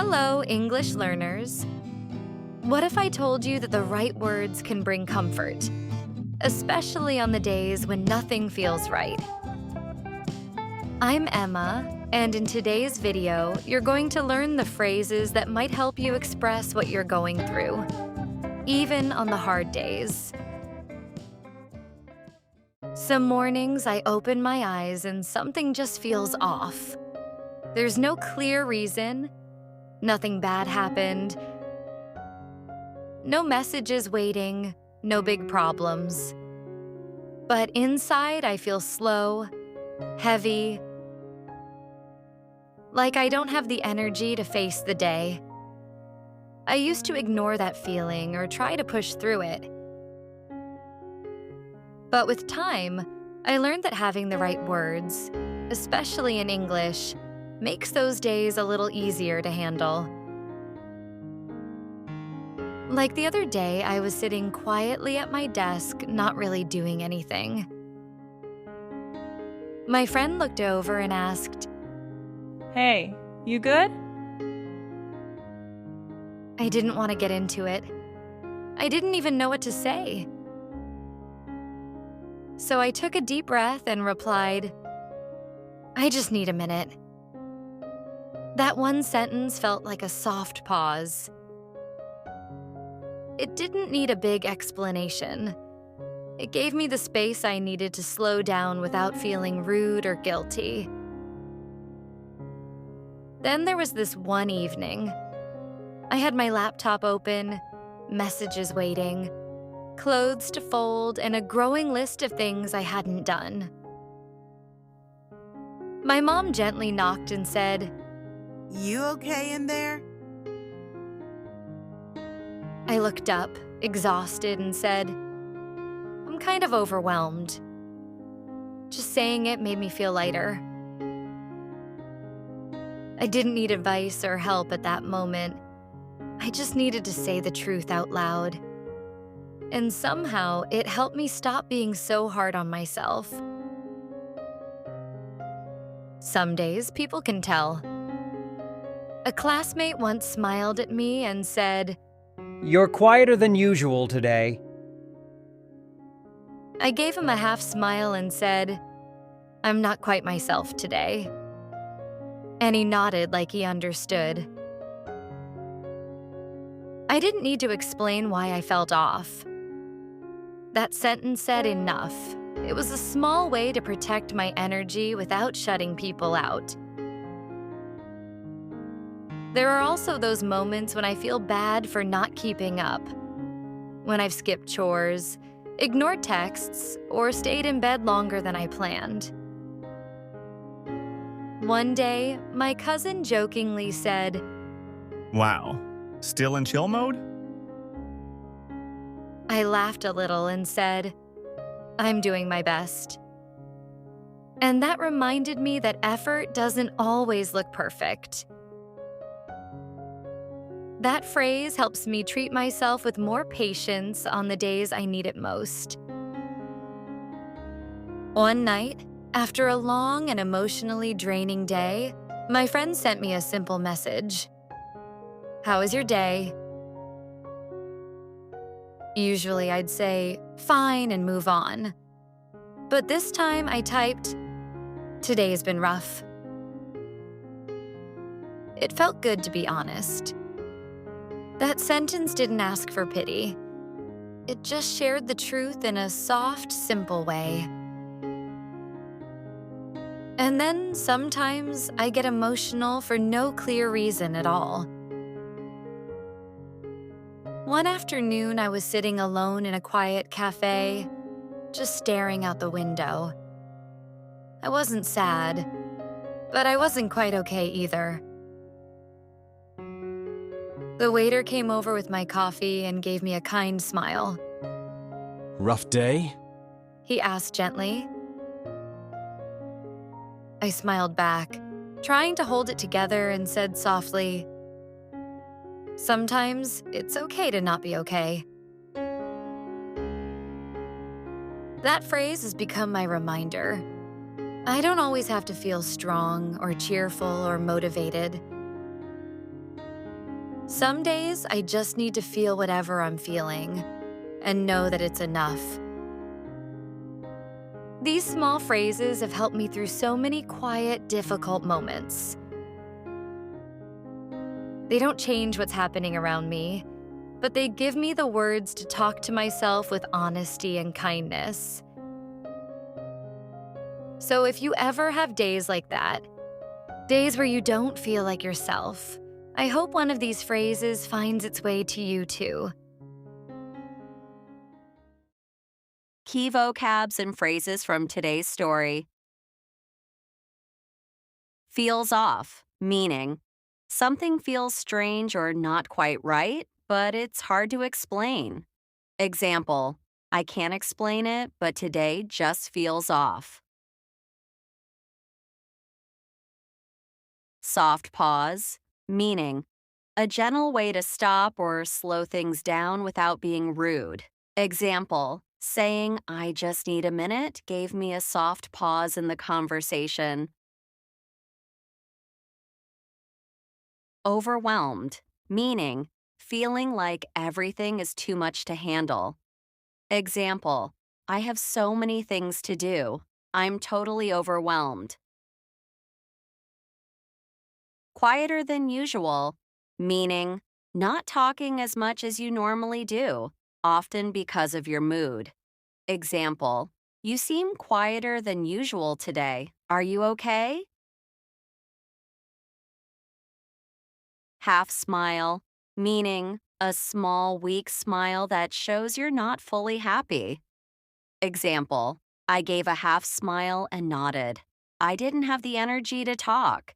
Hello, English learners. What if I told you that the right words can bring comfort, especially on the days when nothing feels right? I'm Emma, and in today's video, you're going to learn the phrases that might help you express what you're going through, even on the hard days. Some mornings I open my eyes and something just feels off. There's no clear reason. Nothing bad happened. No messages waiting, no big problems. But inside, I feel slow, heavy, like I don't have the energy to face the day. I used to ignore that feeling or try to push through it. But with time, I learned that having the right words, especially in English, makes those days a little easier to handle. Like the other day, I was sitting quietly at my desk, not really doing anything. My friend looked over and asked, "Hey, you good?" I didn't want to get into it. I didn't even know what to say. So I took a deep breath and replied, "I just need a minute." That one sentence felt like a soft pause. It didn't need a big explanation. It gave me the space I needed to slow down without feeling rude or guilty. Then there was this one evening. I had my laptop open, messages waiting, clothes to fold, and a growing list of things I hadn't done. My mom gently knocked and said, "You okay in there?" I looked up, exhausted, and said, "I'm kind of overwhelmed." Just saying it made me feel lighter. I didn't need advice or help at that moment. I just needed to say the truth out loud. And somehow, it helped me stop being so hard on myself. Some days, people can tell. A classmate once smiled at me and said, "You're quieter than usual today." I gave him a half smile and said, "I'm not quite myself today." And he nodded like he understood. I didn't need to explain why I felt off. That sentence said enough. It was a small way to protect my energy without shutting people out. There are also those moments when I feel bad for not keeping up. When I've skipped chores, ignored texts, or stayed in bed longer than I planned. One day, my cousin jokingly said, "Wow, still in chill mode?" I laughed a little and said, "I'm doing my best." And that reminded me that effort doesn't always look perfect. That phrase helps me treat myself with more patience on the days I need it most. One night, after a long and emotionally draining day, my friend sent me a simple message. "How was your day?" Usually I'd say, "Fine," and move on. But this time I typed, "Today's been rough." It felt good to be honest. That sentence didn't ask for pity. It just shared the truth in a soft, simple way. And then sometimes I get emotional for no clear reason at all. One afternoon, I was sitting alone in a quiet cafe, just staring out the window. I wasn't sad, but I wasn't quite okay either. The waiter came over with my coffee and gave me a kind smile. "Rough day?" He asked gently. I smiled back, trying to hold it together, and said softly, "Sometimes it's okay to not be okay." That phrase has become my reminder. I don't always have to feel strong or cheerful or motivated. Some days, I just need to feel whatever I'm feeling and know that it's enough. These small phrases have helped me through so many quiet, difficult moments. They don't change what's happening around me, but they give me the words to talk to myself with honesty and kindness. So if you ever have days like that, days where you don't feel like yourself, I hope one of these phrases finds its way to you too. Key vocabs and phrases from today's story. Feels off, meaning something feels strange or not quite right, but it's hard to explain. Example, I can't explain it, but today just feels off. Soft pause, meaning a gentle way to stop or slow things down without being rude. Example, saying, I just need a minute, gave me a soft pause in the conversation. Overwhelmed, meaning feeling like everything is too much to handle. Example, I have so many things to do. I'm totally overwhelmed. Quieter than usual, meaning not talking as much as you normally do, often because of your mood. Example, you seem quieter than usual today. Are you okay? Half smile, meaning a small, weak smile that shows you're not fully happy. Example, I gave a half smile and nodded. I didn't have the energy to talk.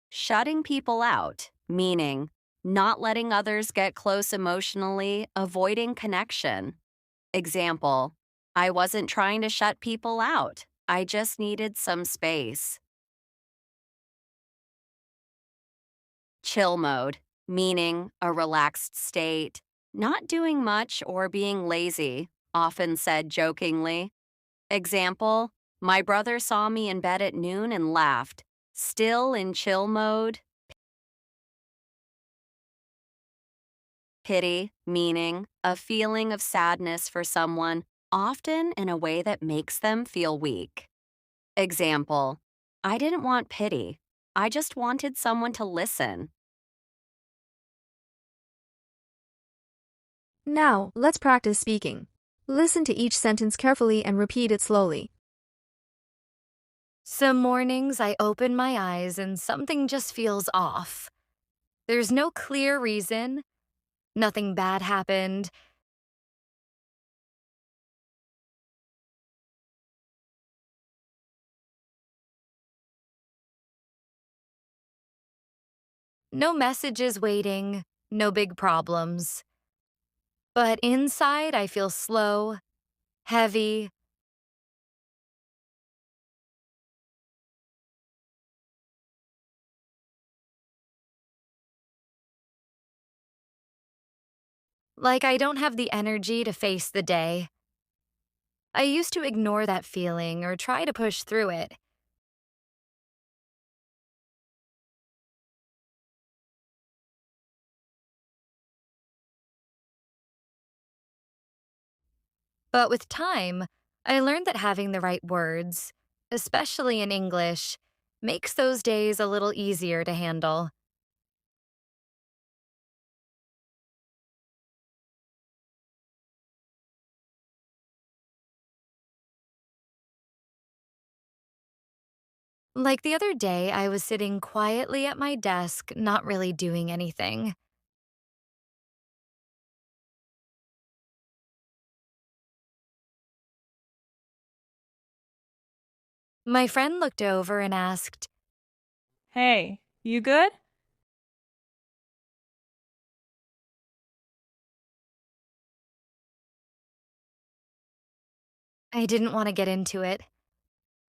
Shutting people out, meaning not letting others get close emotionally, avoiding connection. Example, I wasn't trying to shut people out. I just needed some space. Chill mode, meaning a relaxed state, not doing much or being lazy, often said jokingly. Example, my brother saw me in bed at noon and laughed. Still in chill mode. Pity, meaning a feeling of sadness for someone, often in a way that makes them feel weak. Example, I didn't want pity. I just wanted someone to listen. Now, let's practice speaking. Listen to each sentence carefully and repeat it slowly. Some mornings I open my eyes and something just feels off. There's no clear reason. Nothing bad happened. No messages waiting, no big problems. But inside I feel slow, heavy, like I don't have the energy to face the day. I used to ignore that feeling or try to push through it. But with time, I learned that having the right words, especially in English, makes those days a little easier to handle. Like the other day, I was sitting quietly at my desk, not really doing anything. My friend looked over and asked, Hey, you good? I didn't want to get into it.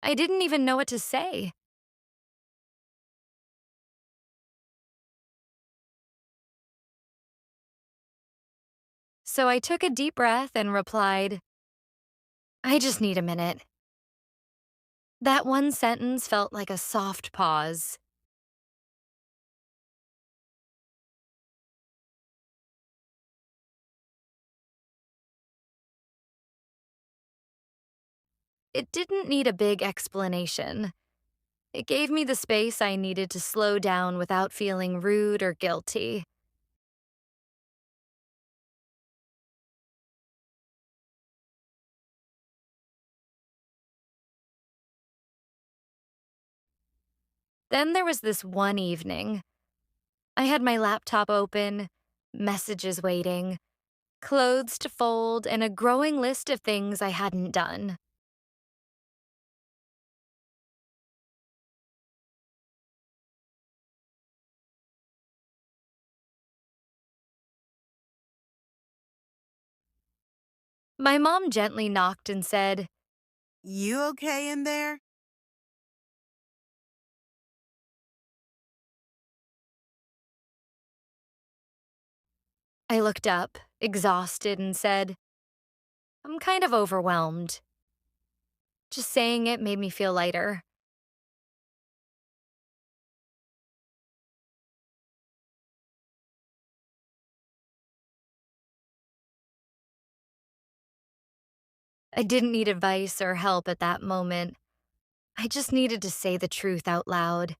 I didn't even know what to say. So I took a deep breath and replied, I just need a minute. That one sentence felt like a soft pause. It didn't need a big explanation. It gave me the space I needed to slow down without feeling rude or guilty. Then there was this one evening. I had my laptop open, messages waiting, clothes to fold, and a growing list of things I hadn't done. My mom gently knocked and said, You okay in there? I looked up, exhausted, and said, I'm kind of overwhelmed. Just saying it made me feel lighter. I didn't need advice or help at that moment. I just needed to say the truth out loud.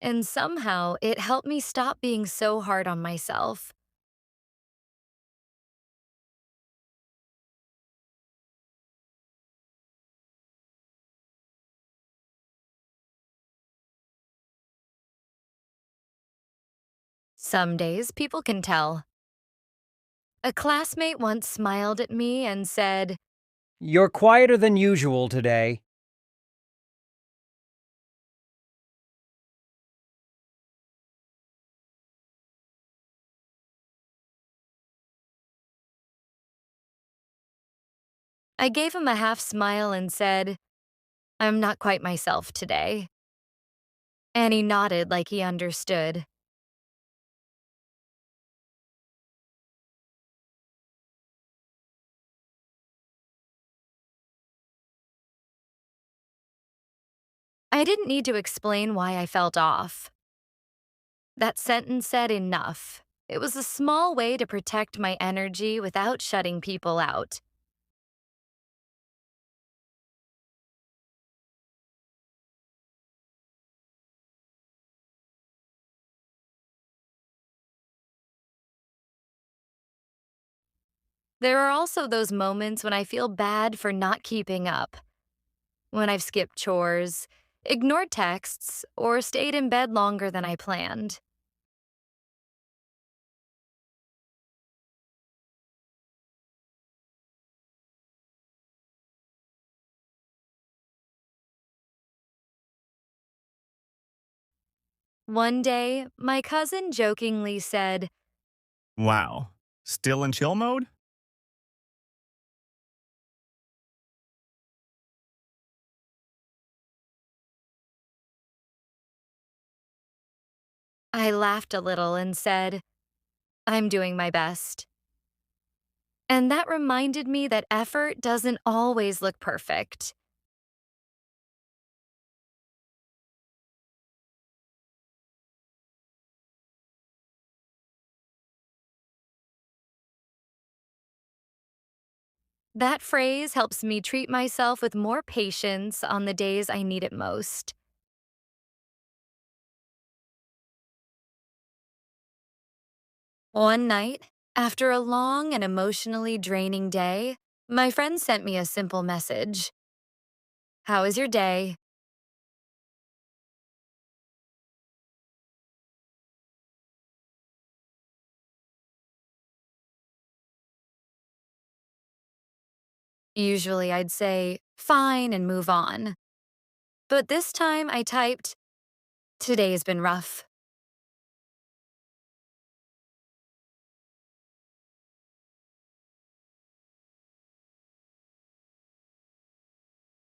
And somehow it helped me stop being so hard on myself. Some days people can tell. A classmate once smiled at me and said, You're quieter than usual today. I gave him a half smile and said, I'm not quite myself today. And he nodded like he understood. I didn't need to explain why I felt off. That sentence said enough. It was a small way to protect my energy without shutting people out. There are also those moments when I feel bad for not keeping up. When I've skipped chores, ignored texts, or stayed in bed longer than I planned. One day, my cousin jokingly said, Wow. Still in chill mode? I laughed a little and said, I'm doing my best. And that reminded me that effort doesn't always look perfect. That phrase helps me treat myself with more patience on the days I need it most. One night, after a long and emotionally draining day, my friend sent me a simple message. How is your day? Usually I'd say, fine, and move on. But this time I typed, today's been rough.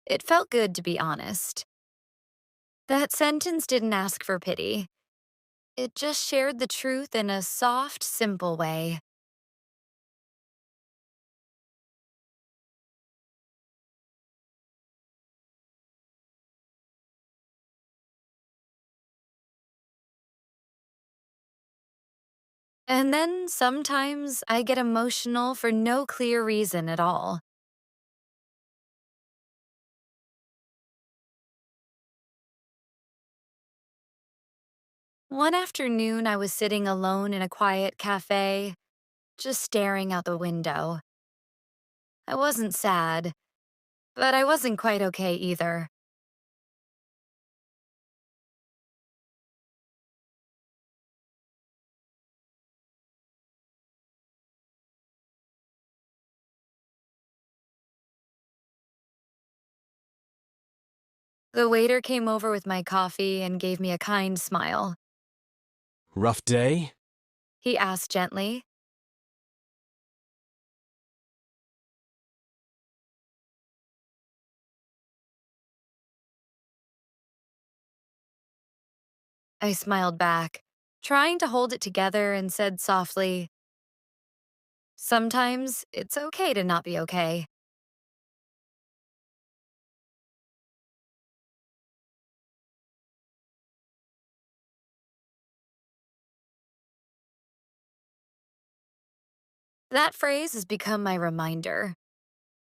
It felt good to be honest. That sentence didn't ask for pity. It just shared the truth in a soft, simple way. And then sometimes I get emotional for no clear reason at all. One afternoon, I was sitting alone in a quiet cafe, just staring out the window. I wasn't sad, but I wasn't quite okay either. The waiter came over with my coffee and gave me a kind smile. Rough day? He asked gently. I smiled back, trying to hold it together, and said softly, "Sometimes it's okay to not be okay." That phrase has become my reminder.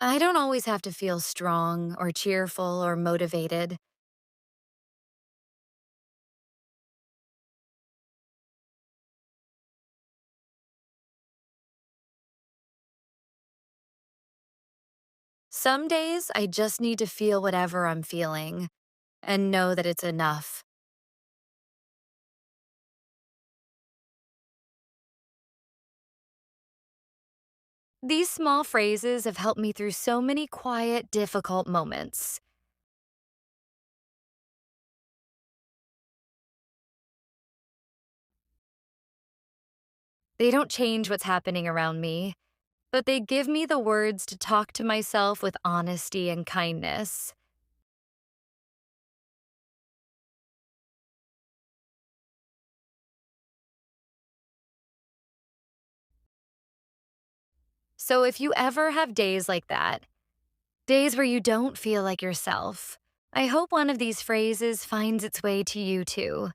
I don't always have to feel strong or cheerful or motivated. Some days I just need to feel whatever I'm feeling and know that it's enough. These small phrases have helped me through so many quiet, difficult moments. They don't change what's happening around me, but they give me the words to talk to myself with honesty and kindness. So if you ever have days like that, days where you don't feel like yourself, I hope one of these phrases finds its way to you too.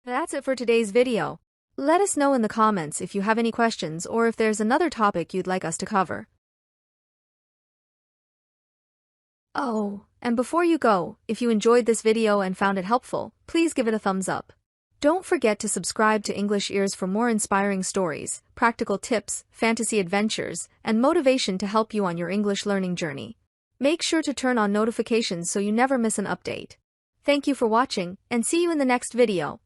That's it for today's video. Let us know in the comments if you have any questions or if there's another topic you'd like us to cover. Oh, and before you go, if you enjoyed this video and found it helpful, please give it a thumbs up. Don't forget to subscribe to English Ears for more inspiring stories, practical tips, fantasy adventures, and motivation to help you on your English learning journey. Make sure to turn on notifications so you never miss an update. Thank you for watching, and see you in the next video.